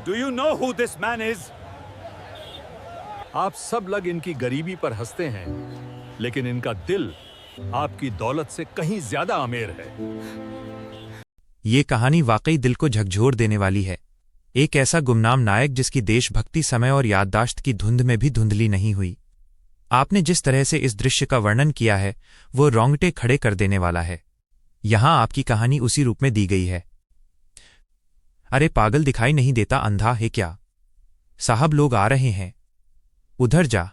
Do you know who this man is? आप सब लोग इनकी गरीबी पर हंसते हैं, लेकिन इनका दिल आपकी दौलत से कहीं ज्यादा अमीर है। ये कहानी वाकई दिल को झकझोर देने वाली है। एक ऐसा गुमनाम नायक जिसकी देशभक्ति समय और याददाश्त की धुंध में भी धुंधली नहीं हुई। आपने जिस तरह से इस दृश्य का वर्णन किया है वो रोंगटे खड़े कर देने वाला है। यहां आपकी कहानी उसी रूप में दी गई है। अरे पागल, दिखाई नहीं देता, अंधा है क्या? साहब, लोग आ रहे हैं, उधर जा।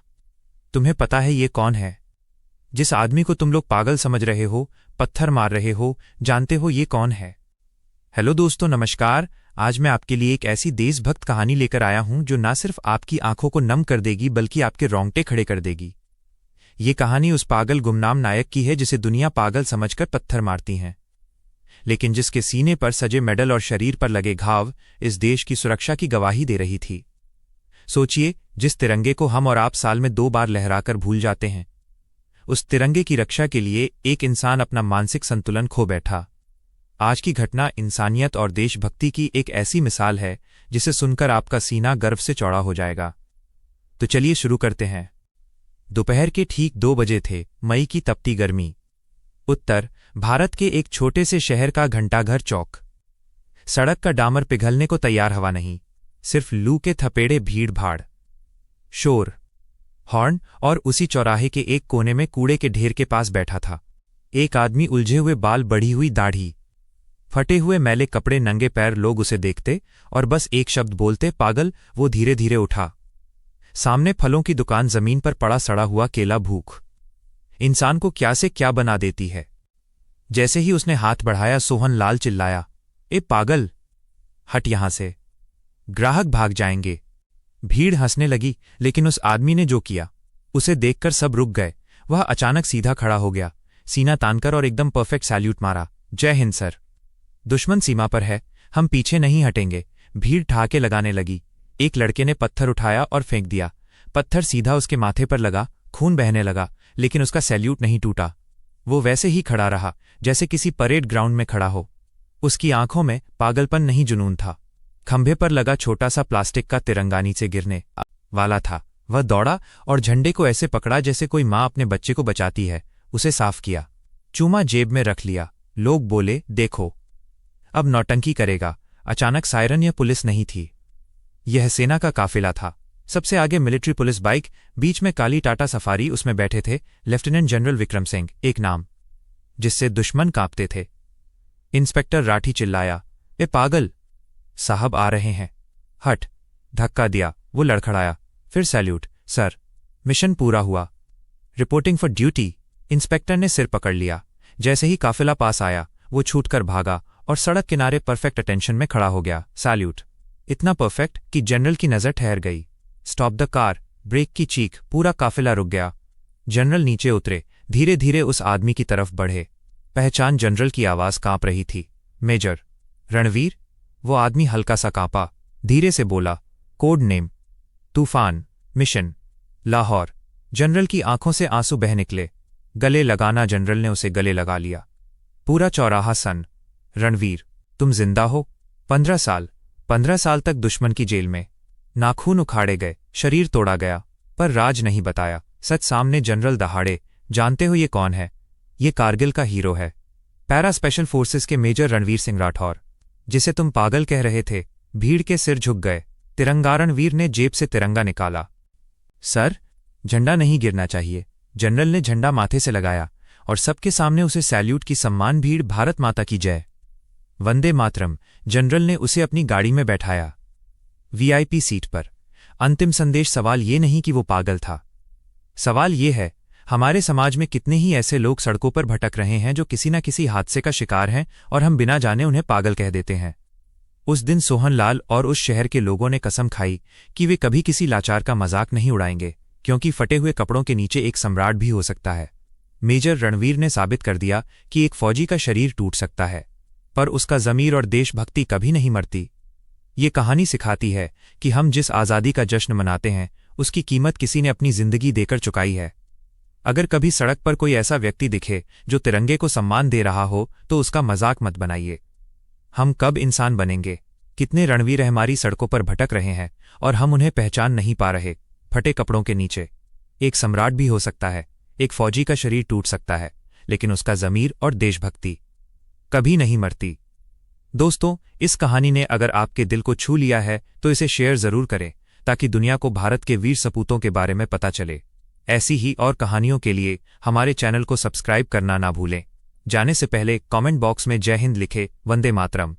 तुम्हें पता है ये कौन है? जिस आदमी को तुम लोग पागल समझ रहे हो, पत्थर मार रहे हो, जानते हो ये कौन है? हेलो दोस्तों, नमस्कार। आज मैं आपके लिए एक ऐसी देशभक्त कहानी लेकर आया हूं जो न सिर्फ आपकी आंखों को नम कर देगी बल्कि आपके रोंगटे खड़े कर देगी। ये कहानी उस पागल गुमनाम नायक की है जिसे दुनिया पागल समझकर पत्थर मारती है, लेकिन जिसके सीने पर सजे मेडल और शरीर पर लगे घाव इस देश की सुरक्षा की गवाही दे रही थी। सोचिए, जिस तिरंगे को हम और आप साल में 2 बार लहराकर भूल जाते हैं, उस तिरंगे की रक्षा के लिए एक इंसान अपना मानसिक संतुलन खो बैठा। आज की घटना इंसानियत और देशभक्ति की एक ऐसी मिसाल है जिसे सुनकर आपका सीना गर्व से चौड़ा हो जाएगा। तो चलिए शुरू करते हैं। दोपहर के ठीक 2 बजे थे। मई की तपती गर्मी। उत्तर भारत के एक छोटे से शहर का घंटाघर चौक। सड़क का डामर पिघलने को तैयार हवा नहीं, सिर्फ लू के थपेड़े, भीड़ भाड़, शोर, हॉर्न, और उसी चौराहे के एक कोने में कूड़े के ढेर के पास बैठा था एक आदमी। उलझे हुए बाल, बढ़ी हुई दाढ़ी, फटे हुए मैले कपड़े, नंगे पैर। लोग उसे देखते और बस एक शब्द बोलते, पागल। वो धीरे धीरे उठा। सामने फलों की दुकान, जमीन पर पड़ा सड़ा हुआ केला। भूख इंसान को क्या से क्या बना देती है। जैसे ही उसने हाथ बढ़ाया, सोहन लाल चिल्लाया, ए पागल, हट यहां से, ग्राहक भाग जाएंगे। भीड़ हंसने लगी, लेकिन उस आदमी ने जो किया उसे देखकर सब रुक गए। वह अचानक सीधा खड़ा हो गया, सीना तानकर, और एकदम परफेक्ट सैल्यूट मारा। जय हिंद सर। दुश्मन सीमा पर है, हम पीछे नहीं हटेंगे। भीड़ ठहाके लगाने लगी। एक लड़के ने पत्थर उठाया और फेंक दिया। पत्थर सीधा उसके माथे पर लगा, खून बहने लगा, लेकिन उसका सैल्यूट नहीं टूटा। वो वैसे ही खड़ा रहा जैसे किसी परेड ग्राउंड में खड़ा हो। उसकी आंखों में पागलपन नहीं, जुनून था। खंभे पर लगा छोटा सा प्लास्टिक का तिरंगा नीचे गिरने वाला था। वह दौड़ा और झंडे को ऐसे पकड़ा जैसे कोई माँ अपने बच्चे को बचाती है। उसे साफ किया, चूमा जेब में रख लिया। लोग बोले, देखो अब नौटंकी करेगा। अचानक सायरन या पुलिस नहीं थी, यह सेना का काफिला था। सबसे आगे मिलिट्री पुलिस बाइक, बीच में काली टाटा सफारी। उसमें बैठे थे लेफ्टिनेंट जनरल विक्रम सिंह, एक नाम जिससे दुश्मन कांपते थे। इंस्पेक्टर राठी चिल्लाया, ए पागल, साहब आ रहे हैं, हट। धक्का दिया, वो लड़खड़ाया। फिर सैल्यूट, सर। मिशन पूरा हुआ, रिपोर्टिंग फॉर ड्यूटी। इंस्पेक्टर ने सिर पकड़ लिया। जैसे ही काफिला पास आया, वो छूटकर भागा और सड़क किनारे परफेक्ट अटेंशन में खड़ा हो गया। सैल्यूट इतना परफेक्ट कि जनरल की नजर ठहर गई। स्टॉप द कार, ब्रेक की चीख। पूरा काफिला रुक गया। जनरल नीचे उतरे, धीरे धीरे उस आदमी की तरफ बढ़े। पहचान, जनरल की आवाज कांप रही थी। मेजर रणवीर। वो आदमी हल्का सा कांपा, धीरे से बोला, कोड नेम तूफान, मिशन लाहौर। जनरल की आंखों से आंसू बह निकले। गले लगाना, जनरल ने उसे गले लगा लिया। पूरा चौराहा सन। रणवीर, तुम जिंदा हो? 15 साल तक दुश्मन की जेल में। नाखून उखाड़े गए, शरीर तोड़ा गया, पर राज नहीं बताया। सच सामने। जनरल दहाड़े, जानते हो ये कौन है? ये कारगिल का हीरो है, पैरा स्पेशल फोर्सेस के मेजर रणवीर सिंह राठौर, जिसे तुम पागल कह रहे थे। भीड़ के सिर झुक गए। तिरंगा। रणवीर ने जेब से तिरंगा निकाला। सर, झंडा नहीं गिरना चाहिए। जनरल ने झंडा माथे से लगाया और सबके सामने उसे सैल्यूट की सम्मान। भीड़, भारत माता की जय, वंदे मातरम। जनरल ने उसे अपनी गाड़ी में बैठाया, वीआईपी सीट पर। अंतिम संदेश, सवाल ये नहीं कि वो पागल था, सवाल ये है, हमारे समाज में कितने ही ऐसे लोग सड़कों पर भटक रहे हैं जो किसी न किसी हादसे का शिकार हैं और हम बिना जाने उन्हें पागल कह देते हैं। उस दिन सोहन लाल और उस शहर के लोगों ने कसम खाई कि वे कभी किसी लाचार का मजाक नहीं उड़ाएंगे, क्योंकि फटे हुए कपड़ों के नीचे एक सम्राट भी हो सकता है। मेजर रणवीर ने साबित कर दिया कि एक फौजी का शरीर टूट सकता है, पर उसका ज़मीर और देशभक्ति कभी नहीं मरती। ये कहानी सिखाती है कि हम जिस आज़ादी का जश्न मनाते हैं उसकी कीमत किसी ने अपनी जिंदगी देकर चुकाई है। अगर कभी सड़क पर कोई ऐसा व्यक्ति दिखे जो तिरंगे को सम्मान दे रहा हो तो उसका मजाक मत बनाइए। हम कब इंसान बनेंगे कितने रणवीर हमारी सड़कों पर भटक रहे हैं और हम उन्हें पहचान नहीं पा रहे। फटे कपड़ों के नीचे एक सम्राट भी हो सकता है, एक फौजी का शरीर टूट सकता है, लेकिन उसका ज़मीर और देशभक्ति कभी नहीं मरती। दोस्तों, इस कहानी ने अगर आपके दिल को छू लिया है तो इसे शेयर ज़रूर करें ताकि दुनिया को भारत के वीर सपूतों के बारे में पता चले। ऐसी ही और कहानियों के लिए हमारे चैनल को सब्सक्राइब करना ना भूलें। जाने से पहले कमेंट बॉक्स में जय हिंद लिखे, वंदे मातरम।